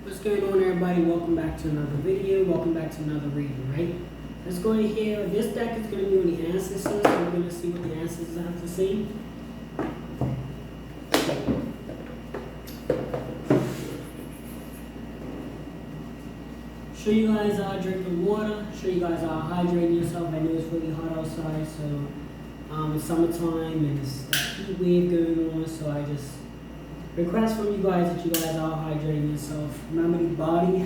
What's going on, everybody? Welcome back to another video. Welcome back to another reading, right? Let's go ahead here. This deck is going to be on the ancestors, so we're going to see what the ancestors have to say. Show you guys drinking water. Show you guys hydrating yourself. I know it's really hot outside, so it's summertime and it's that heat wave going on, so I just request from you guys that you guys are hydrating yourself. Remember, the body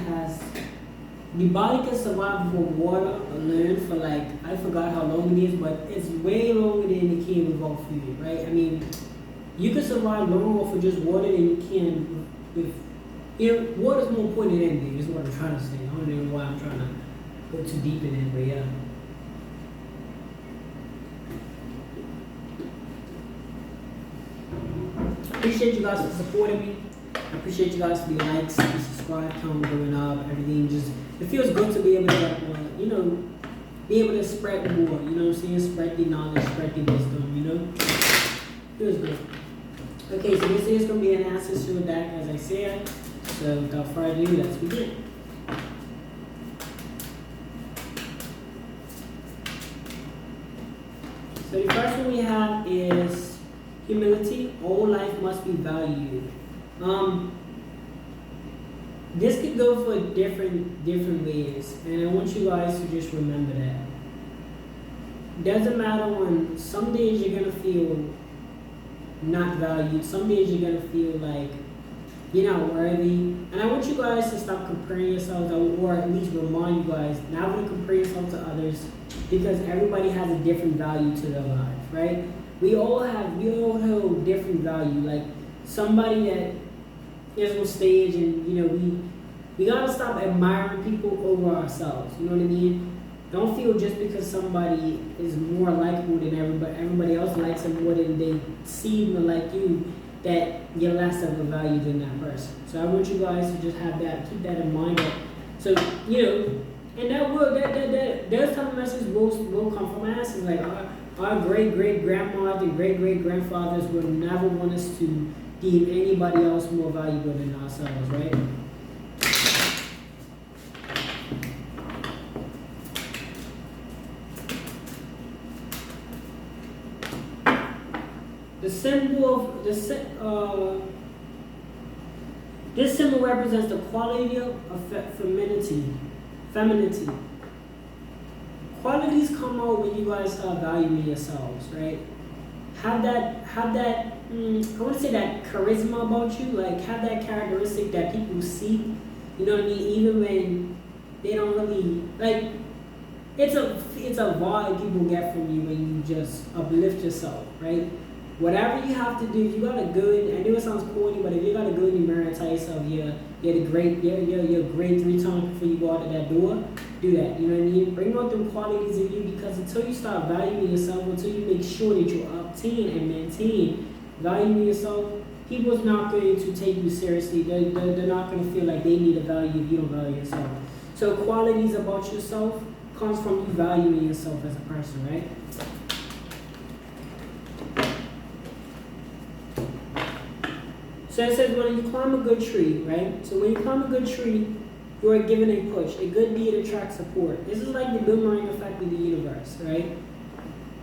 can survive with water alone for I forgot how long it is, but it's way longer than it can without food, right? I mean, you can survive longer off of just water than you can with, water's more important than anything, is what I'm trying to say. I don't know why I'm trying to go too deep in it, but yeah. Appreciate you guys for supporting me. I appreciate you guys for the likes, the subscribe count going up, everything. Just it feels good to be able to be able to spread more. You know what I'm saying? Spread the knowledge, spread the wisdom. Feels good. Okay, so this is gonna be an ancestral deck, as I said. So without further ado, let's begin. So the first one we have is humility. All life must be valued. This could go for different ways, and I want you guys to just remember that. Doesn't matter when some days you're gonna feel not valued, some days you're gonna feel like you're not worthy, and I want you guys to stop comparing yourselves, or at least remind you guys not to compare yourself to others, because everybody has a different value to their life, right? We all hold different value. Like somebody that is on stage, and we gotta stop admiring people over ourselves. You know what I mean? Don't feel just because somebody is more likable than everybody else likes them more than they seem to like you, that you're less of a value than that person. So I want you guys to just keep that in mind. So and those type of messages will come from us. Like our great grandmas and great grandfathers would never want us to deem anybody else more valuable than ourselves, right? This symbol represents the quality of femininity. Qualities come out when you guys start valuing yourselves, right? Have that I want to say that charisma about you, like have that characteristic that people see. You know what I mean? Even when they don't really like. It's a vibe people get from you when you just uplift yourself, right? Whatever you have to do, if you got a good, I know it sounds corny, but if you got a good in the mirror, tell yourself you're great 3 times before you go out of that door, do that. You know what I mean? Bring out them qualities in you, because until you start valuing yourself, until you make sure that you obtain and maintain valuing yourself, people's not going to take you seriously. They're not going to feel like they need a value if you don't value yourself. So qualities about yourself comes from you valuing yourself as a person, right? So it says when you climb a good tree, right? So when you climb a good tree, you are given a push. A good deed attracts support. This is like the boomerang effect of the universe, right?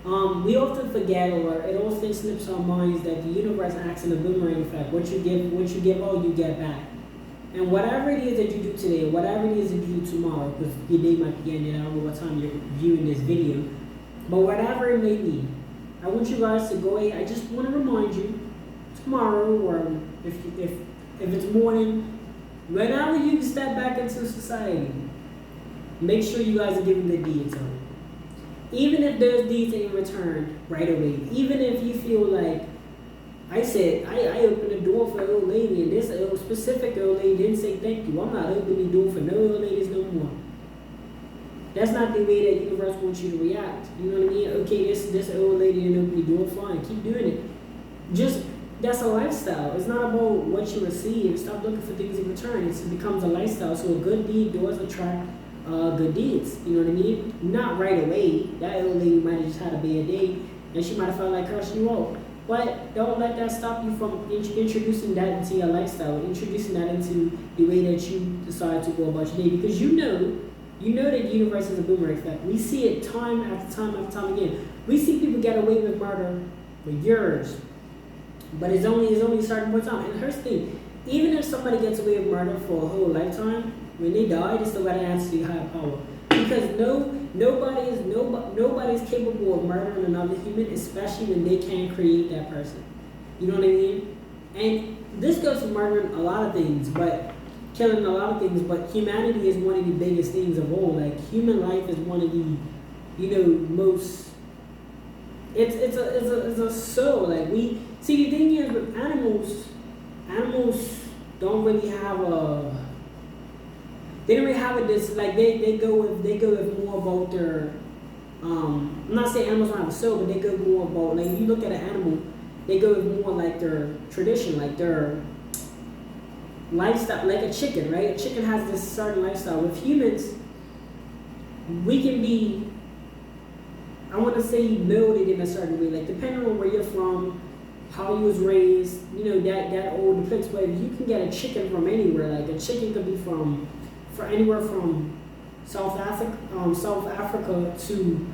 We often forget, or it often slips our minds, that the universe acts in a boomerang effect. What you give out, you get back. And whatever it is that you do today, whatever it is that you do tomorrow, because your day might be ended, I don't know what time you're viewing this video, but whatever it may be, I want you guys to go ahead. I just want to remind you, tomorrow, or if it's morning, whenever you step back into society, make sure you guys are giving good deeds on it. Even if those deeds ain't returned right away, even if you feel like, I said, I opened the door for an old lady, and this specific old lady didn't say thank you. I'm not opening the door for no old ladies no more. That's not the way that the universe wants you to react. You know what I mean? Okay, this old lady didn't open the door, fine, keep doing it. That's a lifestyle. It's not about what you receive. Stop looking for things in return. It becomes a lifestyle. So a good deed does attract good deeds. You know what I mean? Not right away. That old lady might have just had a bad day, and she might have felt like cursing you out. But don't let that stop you from introducing that into your lifestyle, introducing that into the way that you decide to go about your day. Because you know that the universe is a boomerang effect. We see it time after time after time again. We see people get away with murder for years, but it's only a certain point in time. And here's the thing: even if somebody gets away with murder for a whole lifetime, when they die, they still got to answer to higher power. Because nobody is capable of murdering another human, especially when they can't create that person. You know what I mean? And this goes for murdering a lot of things, but killing a lot of things. But humanity is one of the biggest things of all. Like human life is one of the, most. It's a soul. Like we see the thing is with animals don't really have a. They don't really have it this like they go with more about their I'm not saying animals don't have a soul, but they go more about like you look at an animal, they go with more like their tradition, like their lifestyle, like a chicken, right? A chicken has this certain lifestyle. With humans, we can be I wanna say molded in a certain way, like depending on where you're from, how you was raised, that old depicts, but you can get a chicken from anywhere. Like a chicken could be from anywhere from South Africa to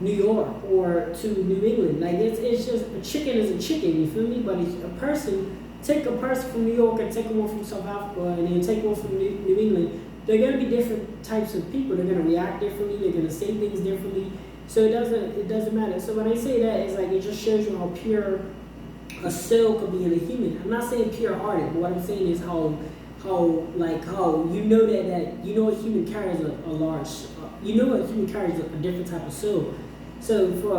New York or to New England. Like it's just a chicken is a chicken. You feel me? But if a person take a person from New York and take one from South Africa and then take one from New England, they're gonna be different types of people. They're gonna react differently. They're gonna say things differently. So it doesn't matter. So when I say that, it's like it just shows you how pure a soul could be in a human. I'm not saying pure hearted, but what I'm saying is how a human carries a large, a human carries a different type of soul. So for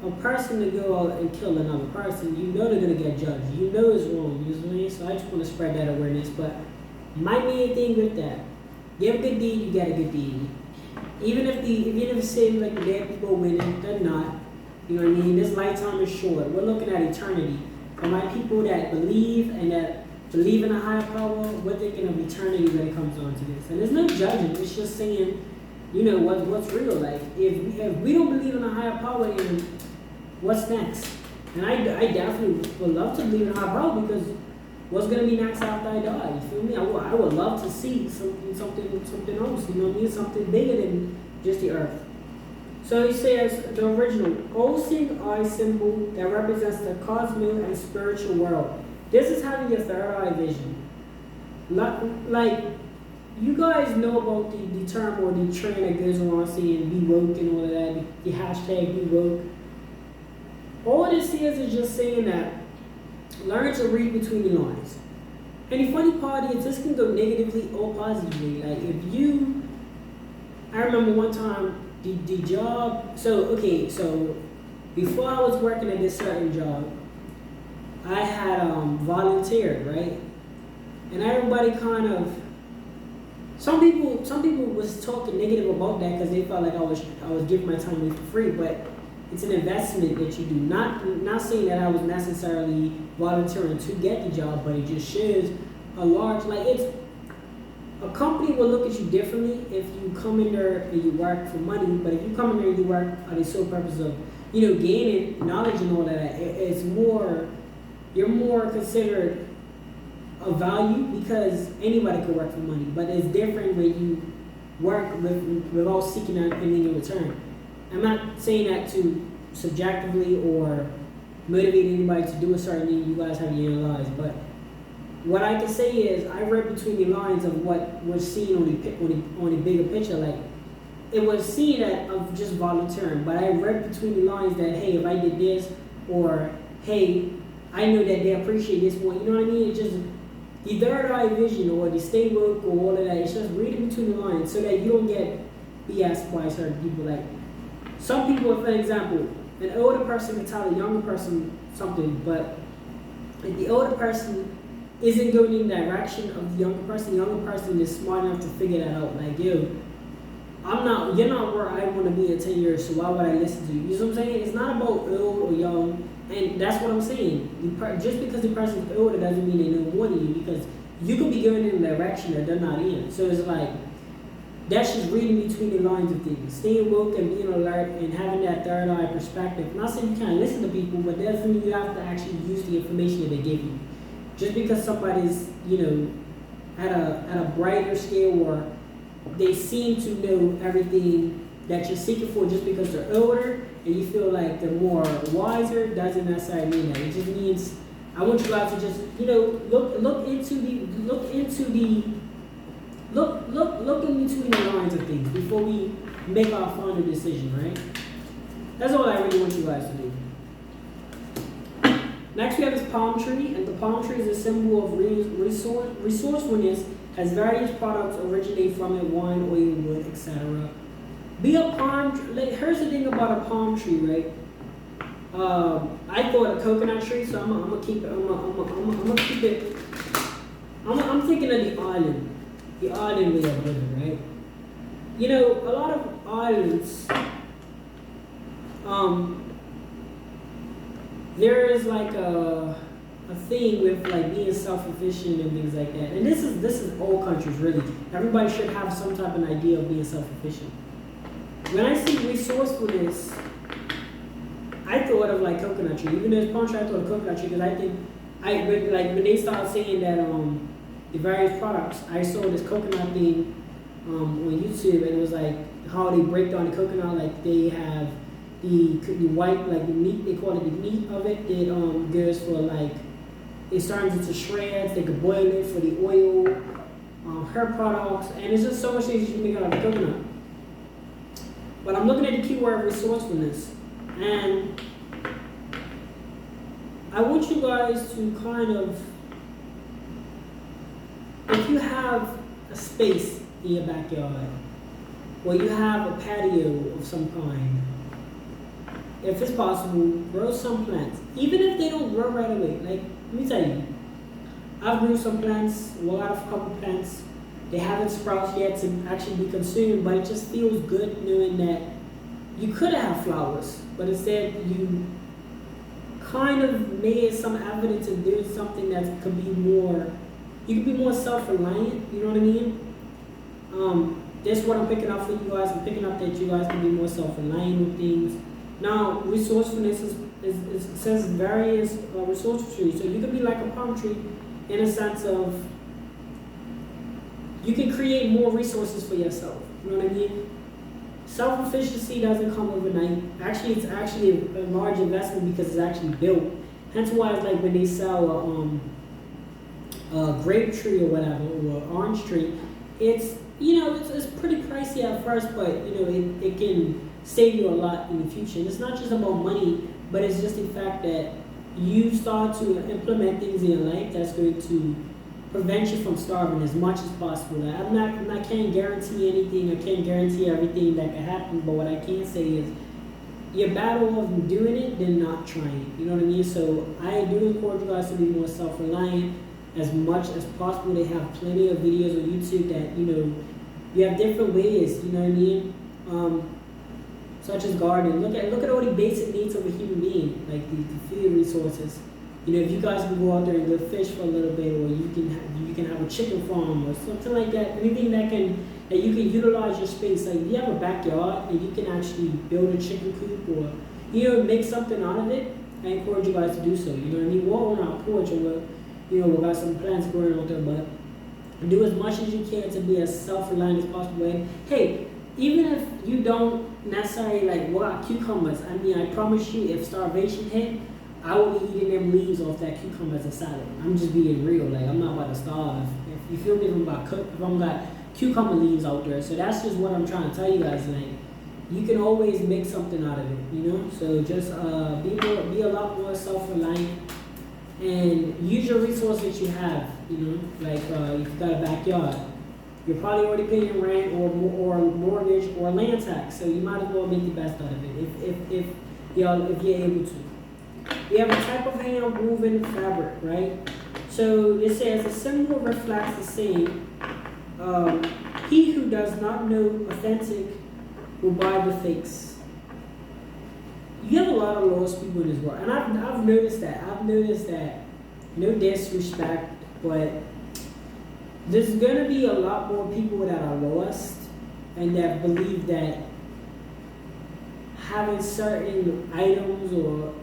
a person to go out and kill another person, they're gonna get judged. It's wrong. You know what I mean? So I just want to spread that awareness. But my main thing with that, you have a good deed, you get a good deed. Even if it seems like the dead people winning, they're not. You know what I mean? This lifetime is short. We're looking at eternity. For my people that believe in a higher power, we're thinking of eternity when it comes on to this. And there's no judging. It's just saying, what's real. Like, if we don't believe in a higher power, then what's next? And I definitely would love to believe in a higher power because what's going to be next after I die? You feel me? I would love to see something else, you know what I mean? Something bigger than just the earth. So he says, the original, all-seeing eye symbol that represents the cosmic and spiritual world. This is having your third eye vision. Like, you guys know about the term or the trend that goes around saying be woke and all of that, the hashtag be woke. All this is just saying that learn to read between the lines. And the funny part is this can go negatively or positively. Like I remember one time the job, so before I was working at this certain job, I had volunteered, right? And everybody kind of, some people was talking negative about that because they felt like I was giving my time away for free, but it's an investment that you do. Not saying that I was necessarily volunteering to get the job, but it just shows a large, a company will look at you differently if you come in there and you work for money, but if you come in there and you work for the sole purpose of, gaining knowledge and all that, it's more, you're more considered of value because anybody could work for money, but it's different when you work without seeking anything in return. I'm not saying that to subjectively or motivate anybody to do a certain thing. You guys have your own lives, but what I can say is I read between the lines of what was seen on the bigger picture. Like it was seen of just volunteering, but I read between the lines that hey, if I did this, or hey, I know that they appreciate this one. You know what I mean? It's just the third eye vision or the stay woke or all of that. It's just reading between the lines so that you don't get BS by certain people. Like some people, for example, an older person can tell a younger person something, but if the older person isn't going in the direction of the younger person is smart enough to figure that out. Like, yo, you're not where I want to be in 10 years, so why would I listen to you? You know what I'm saying? It's not about old or young, and that's what I'm saying. Just because the person's older doesn't mean they know more than you, because you could be going in a direction that they're not in. So it's like, That's just reading between the lines of things, staying woke and being alert and having that third eye perspective. I'm not saying you can't listen to people, but definitely you have to actually use the information that they give you. Just because somebody's, at a brighter scale, or they seem to know everything that you're seeking for just because they're older and you feel like they're more wiser, doesn't necessarily mean that. It just means I want you guys to just, look in between the lines of things before we make our final decision, right? That's all I really want you guys to do. Next we have this palm tree, and the palm tree is a symbol of resourcefulness, has various products originate from it, wine, oil, wood, etc. Be a palm tree. Here's the thing about a palm tree, right? I thought a coconut tree, so I'm gonna keep it. I'm gonna keep it. I'm thinking of the island way of living, right? A lot of islands, there is like a thing with like being self-sufficient and things like that. And this is all countries really. Everybody should have some type of idea of being self-sufficient. When I see resourcefulness, I thought of like coconut tree. Even though it's palm tree, I thought of coconut tree because I think when they started saying that the various products, I saw this coconut thing on YouTube, and it was like how they break down the coconut. Like they have the white, like the meat, they call it the meat of it, that goes for like, it turns into shreds. They could boil it for the oil, hair products, and it's just so much things you can make out of the coconut. But I'm looking at the keyword resourcefulness, and I want you guys to kind of, if you have a space in your backyard, or you have a patio of some kind, if it's possible, grow some plants. Even if they don't grow right away. Like, let me tell you, I've grew some plants, well, I have a couple plants. They haven't sprouted yet to actually be consumed, but it just feels good knowing that you could have flowers, but instead you kind of made some evidence of doing something that could be more, you could be more self-reliant, you know what I mean? That's what I'm picking up for you guys. I'm picking up that you guys can be more self-reliant with things. Now, resourcefulness says various resourceful trees. So you could be like a palm tree in a sense of you can create more resources for yourself. You know what I mean? Self-efficiency doesn't come overnight. Actually, it's actually a large investment because it's actually built. Hence why it's like when they sell a grape tree or whatever, or an orange tree, it's pretty pricey at first, but it can save you a lot in the future. And it's not just about money, but it's just the fact that you start to implement things in your life that's going to prevent you from starving as much as possible. I can't guarantee anything. I can't guarantee everything that can happen. But what I can say is, you're better off doing it than not trying. You know what I mean? So I do encourage you guys to be more self-reliant as much as possible. They have plenty of videos on YouTube that you have different ways. You know what I mean? Such as gardening. Look at all the basic needs of a human being, like the food resources. If you guys can go out there and go fish for a little bit, or you can have a chicken farm or something like that. Anything that you can utilize your space. Like if you have a backyard and you can actually build a chicken coop or make something out of it, I encourage you guys to do so. You know what I mean? Walk on our porch, or we got some plants growing out there, but do as much as you can to be as self-reliant as possible. And hey, even if you don't necessarily like cucumbers, I promise you, if starvation hit, I will be eating them leaves off that cucumber as a salad. I'm just being real. Like, I'm not about to starve. If you feel me, if I'm got cucumber leaves out there. So that's just what I'm trying to tell you guys. Like, you can always make something out of it, So just be a lot more self-reliant and use your resources you have, Like, if you got a backyard, you're probably already paying rent or mortgage or land tax. So you might as well make the best out of it if you're able to. We have a type of hand-woven fabric, right? So it says a symbol reflects the saying, he who does not know authentic will buy the fakes. You have a lot of lost people in this world, and I've noticed that. No disrespect, but there's gonna be a lot more people that are lost and that believe that having certain items or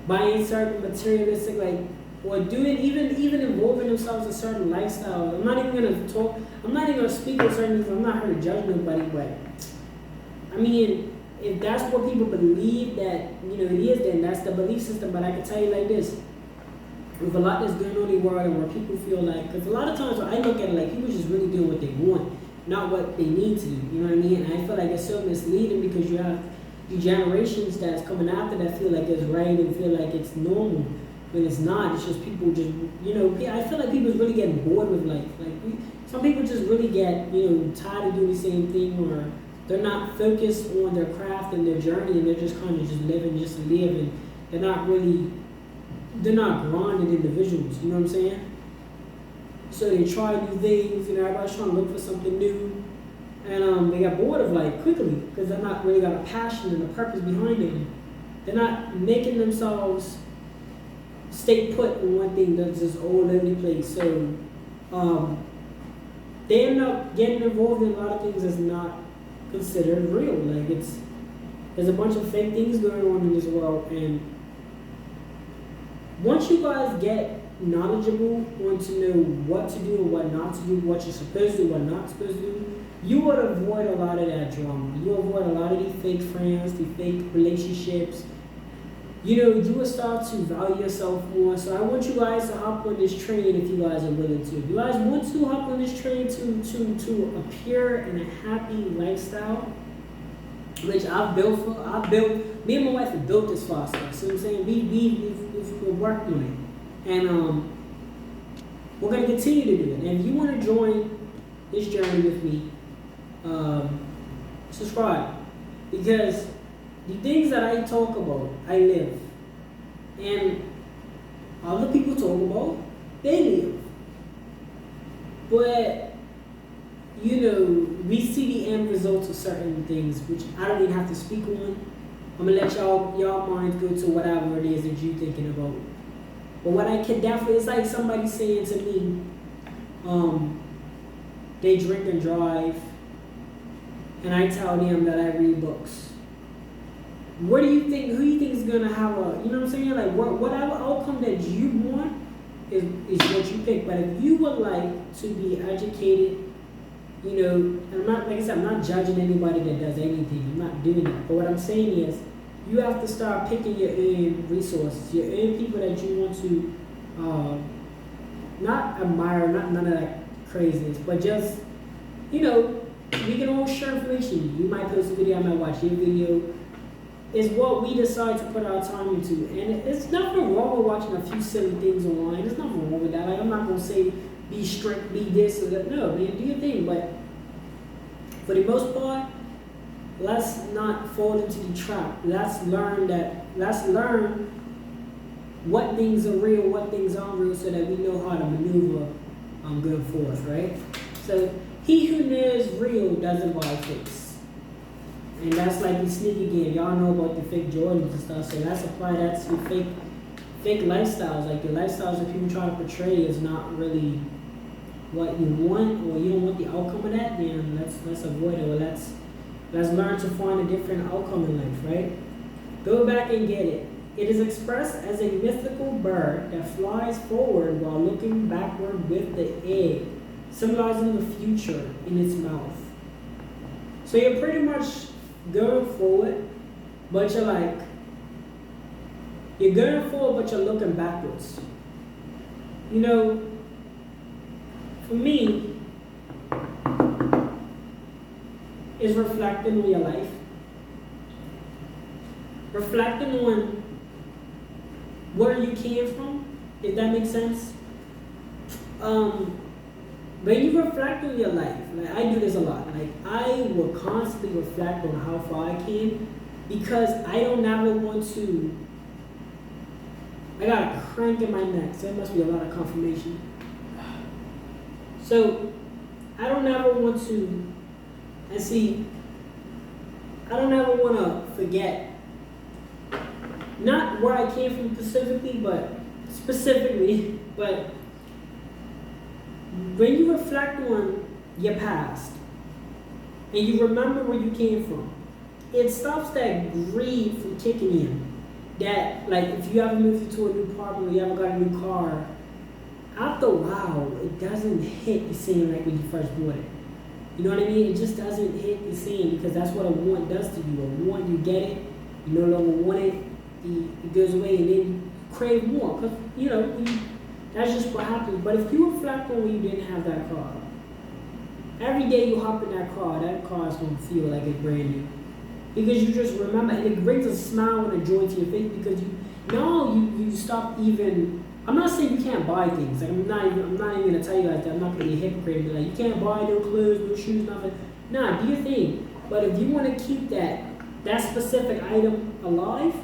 buying certain materialistic, like, or doing, even involving themselves in certain lifestyle. I'm not even gonna speak on certain things. I'm not here to judge nobody, but I mean, if that's what people believe that, it is, then that's the belief system. But I can tell you like this, with a lot that's going on in the world and where people feel like, because a lot of times when I look at it, like, people just really doing what they want, not what they need to do, you know what I mean? And I feel like it's so misleading because you have the generations that's coming after that feel like it's right and feel like it's normal, but it's not. It's just people just, I feel like people is really getting bored with life. Like, some people just really get, tired of doing the same thing, or they're not focused on their craft and their journey, and they're just kind of just living just to live, and they're not grounded individuals, you know what I'm saying? So they try new things, everybody's trying to look for something new, and they got bored of life quickly because they're not really got a passion and a purpose behind them. They're not making themselves stay put in one thing that's just all over the place. So they end up getting involved in a lot of things that's not considered real. Like, there's a bunch of fake things going on in this world, and once you guys get knowledgeable, want to know what to do and what not to do, what you're supposed to do, what not supposed to do, you would avoid a lot of that drama. You avoid a lot of these fake friends, these fake relationships. You would start to value yourself more. So I want you guys to hop on this train if you guys are willing to. If you guys want to hop on this train to appear in a happy lifestyle, which me and my wife have built this for ourselves. See what I'm saying? We've worked on it. And we're going to continue to do it. And if you want to join this journey with me, subscribe. Because the things that I talk about, I live. And other people talk about, they live. But, we see the end results of certain things, which I don't even have to speak on. I'm going to let y'all minds go to whatever it is that you're thinking about. But what I can definitely, it's like somebody saying to me, they drink and drive, and I tell them that I read books. What do you think, who do you think is going to have a, you know what I'm saying? Like, whatever outcome that you want is what you pick. But if you would like to be educated, and I'm not, like I said, I'm not judging anybody that does anything. I'm not doing that. But what I'm saying is, you have to start picking your own resources, your own people that you want to not admire, not none of that craziness, but just, we can all share information. You might post a video, I might watch your video. It's what we decide to put our time into. And it's nothing wrong with watching a few silly things online. There's nothing wrong with that. Like, I'm not going to say be strict, be this or that. No, man, do your thing. But for the most part, let's not fall into the trap. Let's learn what things are real, what things aren't real, so that we know how to maneuver going forth, right? So he who knows real doesn't buy fakes. And that's like the sneaker game. Y'all know about the fake Jordans and stuff, so let's apply that to fake lifestyles. Like, the lifestyles that people try to portray is not really what you want, or you don't want the outcome of that, then let's avoid it, or let's learn to find a different outcome in life, right? Go back and get it. It is expressed as a mythical bird that flies forward while looking backward with the egg, symbolizing the future in its mouth. So you're pretty much going forward, but you're going forward, but you're looking backwards. For me, is reflecting on your life. Reflecting on where you came from, if that makes sense. When you reflect on your life, like, I do this a lot. Like, I will constantly reflect on how far I came, because I don't ever want to. I got a crank in my neck, so there must be a lot of confirmation. So I don't ever want to. And see, I don't ever want to forget, not where I came from specifically, but when you reflect on your past, and you remember where you came from. It stops that greed from kicking in. That, like, if you ever moved into a new apartment or you ever got a new car, after a while, it doesn't hit the same like when you first bought it. You know what I mean? It just doesn't hit the same because that's what a want does to you. A want, you get it, you no longer want it, it goes away, and then you crave more. Because, that's just what happens. But if you reflect on when you didn't have that car, every day you hop in that car is going to feel like it's brand new. Because you just remember, and it brings a smile and a joy to your face because you stop even. I'm not saying you can't buy things. Like I'm not even gonna tell you like that. I'm not gonna be a hypocrite and be like, you can't buy no clothes, no shoes, nothing. Nah, do your thing. But if you want to keep that specific item alive,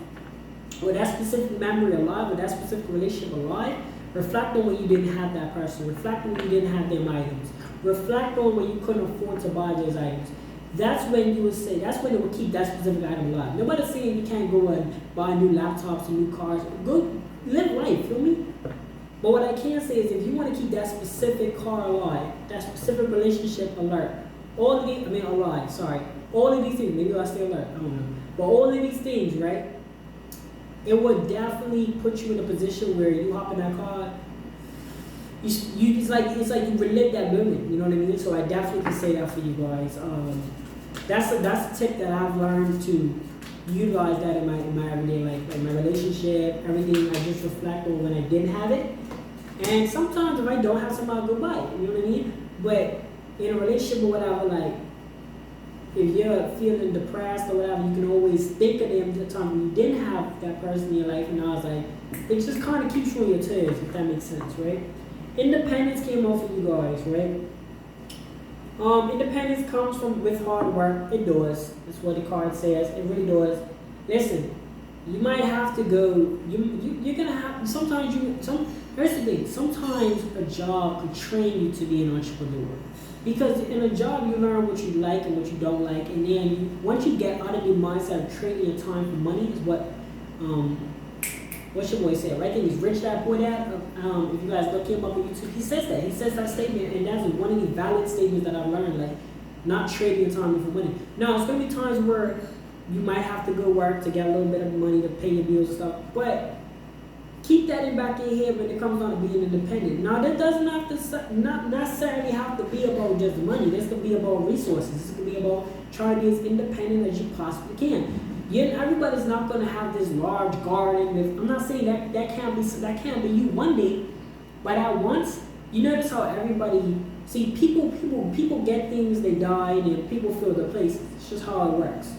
or that specific memory alive, or that specific relationship alive, reflect on when you didn't have that person. Reflect on when you didn't have them items. Reflect on when you couldn't afford to buy those items. That's when you would say, that's when it would keep that specific item alive. Nobody's saying you can't go and buy new laptops and new cars. Go live life, feel me? But what I can say is if you want to keep that specific car alive, that specific relationship alive, all of these things, maybe I'll stay alert, I don't know. But all of these things, right? It would definitely put you in a position where you hop in that car, it's like you relive that moment, you know what I mean? So I definitely can say that for you guys. That's a tip that I've learned to utilize that in my everyday life, like my relationship, everything. I just reflect on when I didn't have it, and sometimes if I don't have somebody, I'll go buy it. You know what I mean? But in a relationship or whatever, like if you're feeling depressed or whatever, you can always think of them the time when you didn't have that person in your life, and I was like, it just kind of keeps you on your toes, if that makes sense, right? Independence came off of you guys, right? Independence comes with hard work. It does. That's what the card says. It really does. Listen, you might have to go. You're gonna have. Here's the thing. Sometimes a job could train you to be an entrepreneur, because in a job you learn what you like and what you don't like, and then once you get out of your mindset of trading your time for money, is what what's your boy said, right? I think it's Rich Dad Poor Dad. If you guys look him up on YouTube, he says that. He says that statement, and that's one of the valid statements that I've learned, like not trading your time for money. Now, it's going to be times where you might have to go work to get a little bit of money to pay your bills and stuff, but keep that in back of your head when it comes down to being independent. Now, that doesn't have to not necessarily have to be about just money. This could be about resources. This could be about trying to be as independent as you possibly can. Everybody's not going to have this large garden. I'm not saying that can't be you one day, but at once, you notice how everybody people get things, they die, and people fill their places. It's just how it works.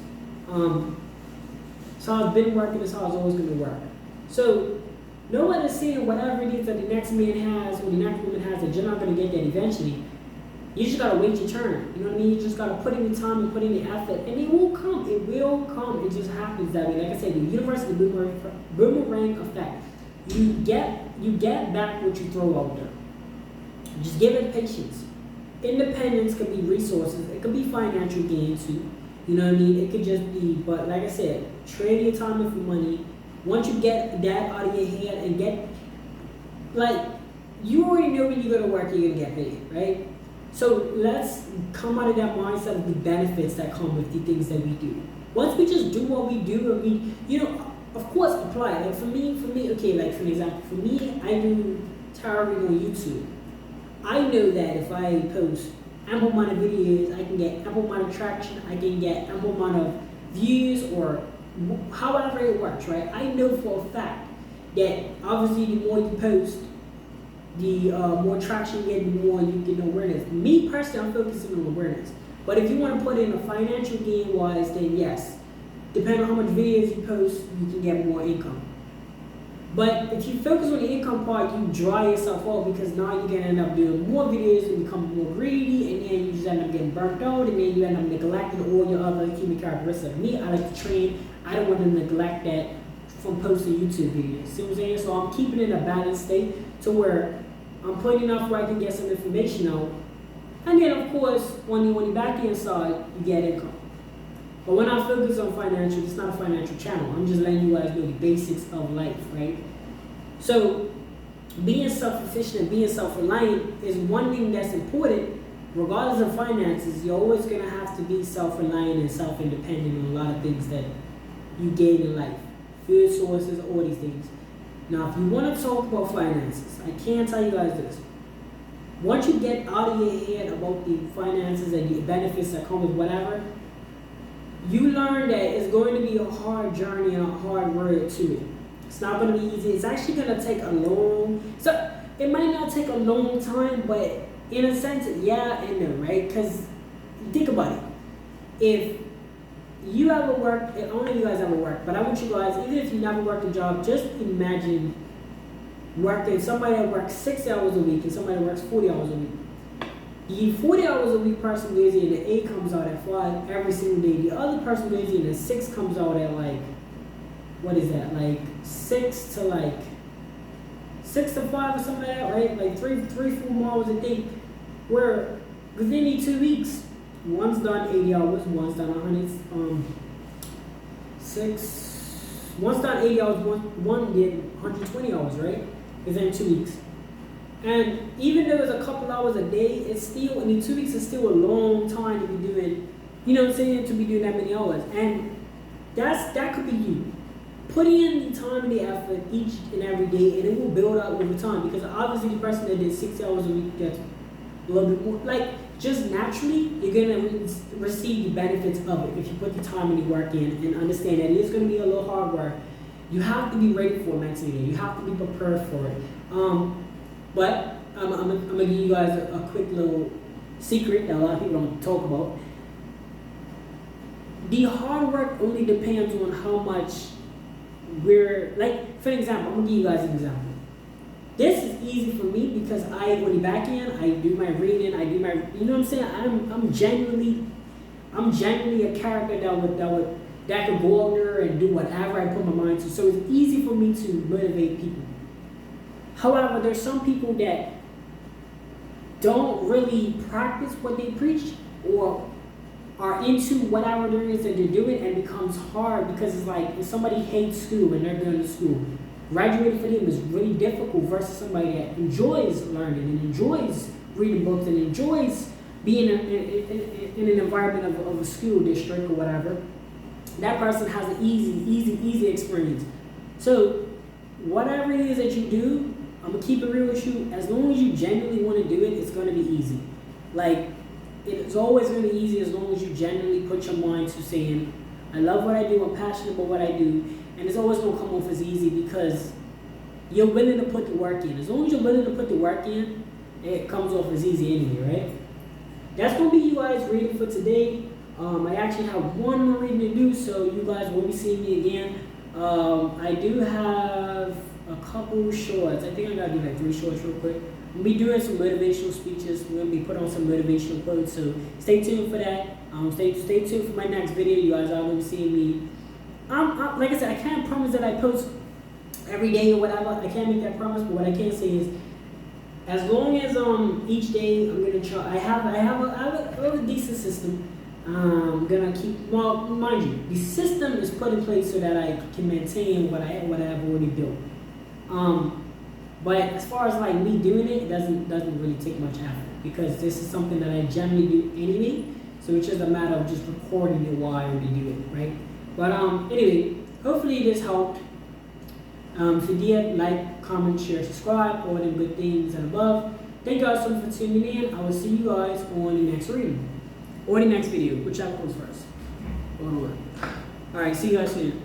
It's how it's been working. It's how it's always going to work. So nobody's saying whatever it is that the next man has or the next woman has that you're not going to get that eventually. You just gotta wait your turn. You know what I mean? You just gotta put in the time and put in the effort, and it will come. It will come. It just happens that way. Like I said, the universe is the boomerang effect. You get back what you throw out there. Just give it patience. Independence could be resources. It could be financial gain too. You know what I mean? It could just be. But like I said, trade your time for money. Once you get that out of your head and get, like, you already know when you go to work, you're gonna get paid, right? So let's come out of that mindset of the benefits that come with the things that we do. Once we just do what we do, and we, of course, apply. Like for me, okay, like for example, for me, I do tarot reading on YouTube. I know that if I post ample amount of videos, I can get ample amount of traction, I can get ample amount of views, or however it works, right? I know for a fact that obviously the more you post, the more traction you get, the more you get awareness. Me personally, I'm focusing on awareness. But if you want to put in a financial gain wise, then yes, depending on how much videos you post, you can get more income. But if you focus on the income part, you dry yourself out, because now you're going to end up doing more videos and become more greedy, and then you just end up getting burnt out, and then you end up neglecting all your other human characteristics. Me, I like to train. I don't want to neglect that from posting YouTube videos. See what I'm saying? So I'm keeping it in a balanced state to where I'm putting enough where I can get some information out. And then, of course, on the back end side, you get income. But when I focus on financial, it's not a financial channel. I'm just letting you guys know the basics of life, right? So being self-sufficient and being self-reliant is one thing that's important, regardless of finances, you're always going to have to be self-reliant and self-independent on a lot of things that you gain in life. Food sources, all these things. Now, if you want to talk about finances, I can tell you guys this. Once you get out of your head about the finances and the benefits that come with whatever, you learn that it's going to be a hard journey and a hard road to it. It's not going to be easy. It's actually going to take it might not take a long time, but in a sense, yeah and no, right? Because think about it. If you ever work, I don't know if you guys ever work, but I want you guys, even if you never worked a job, just imagine working, somebody that works 6 hours a week and somebody that works 40 hours a week. The 40 hours a week person goes in at 8, comes out at 5 every single day. The other person goes in at 6, comes out at like, what is that? Like 6 to 5 or something like that, right? Like 3-4 hours a day. Where within the 2 weeks, one's done 80 hours, one's done 6. One's done 80 hours, one did 120 hours, right? Within 2 weeks. And even though it's a couple hours a day, it's still, in 2 weeks, it's still a long time to be doing, you know what I'm saying, to be doing that many hours. And that could be you. Put in the time and the effort each and every day, and it will build up over time. Because obviously the person that did 6 hours a week gets a little bit more, like, just naturally, you're going to receive the benefits of it if you put the time and the work in and understand that it is going to be a little hard work. You have to be ready for it mentally. You have to be prepared for it. But I'm going to give you guys a quick little secret that a lot of people don't talk about. The hard work only depends on how much like, for example, I'm going to give you guys an example. This is easy for me because on the back end, I do my reading, I do my, you know what I'm saying? I'm genuinely a character that could go out there and do whatever I put my mind to. So it's easy for me to motivate people. However, there's some people that don't really practice what they preach or are into whatever there is that they're doing, and it becomes hard because it's like if somebody hates school and they're going to school, graduating for them is really difficult versus somebody that enjoys learning and enjoys reading books and enjoys being in an environment of a school district or whatever. That person has an easy experience. So whatever it is that you do, I'm going to keep it real with you. As long as you genuinely want to do it, it's going to be easy. Like, it's always going to be easy as long as you genuinely put your mind to saying, I love what I do, I'm passionate about what I do, and it's always going to come off as easy because you're willing to put the work in. As long as you're willing to put the work in, it comes off as easy anyway, right? That's going to be you guys reading for today. I actually have one more reading to do, so you guys will be seeing me again. I do have a couple shorts. I think I got to do like 3 shorts real quick. We'll be doing some motivational speeches. We're going to be putting on some motivational quotes, so stay tuned for that. Stay tuned for my next video. You guys are going to be seeing me. Like I said, I can't promise that I post every day or whatever. I can't make that promise, but what I can say is, as long as each day I'm gonna try. I have a decent system. I'm gonna keep. Well, mind you, the system is put in place so that I can maintain what I've already built. But as far as like me doing it, it doesn't really take much effort because this is something that I generally do anyway. So it's just a matter of just recording it while I already do it, right? But anyway, hopefully this helped. If you did, like, comment, share, subscribe, all them good things and above. Thank you guys so much for tuning in. I will see you guys on the next reading or the next video, whichever comes first. Alright, see you guys soon.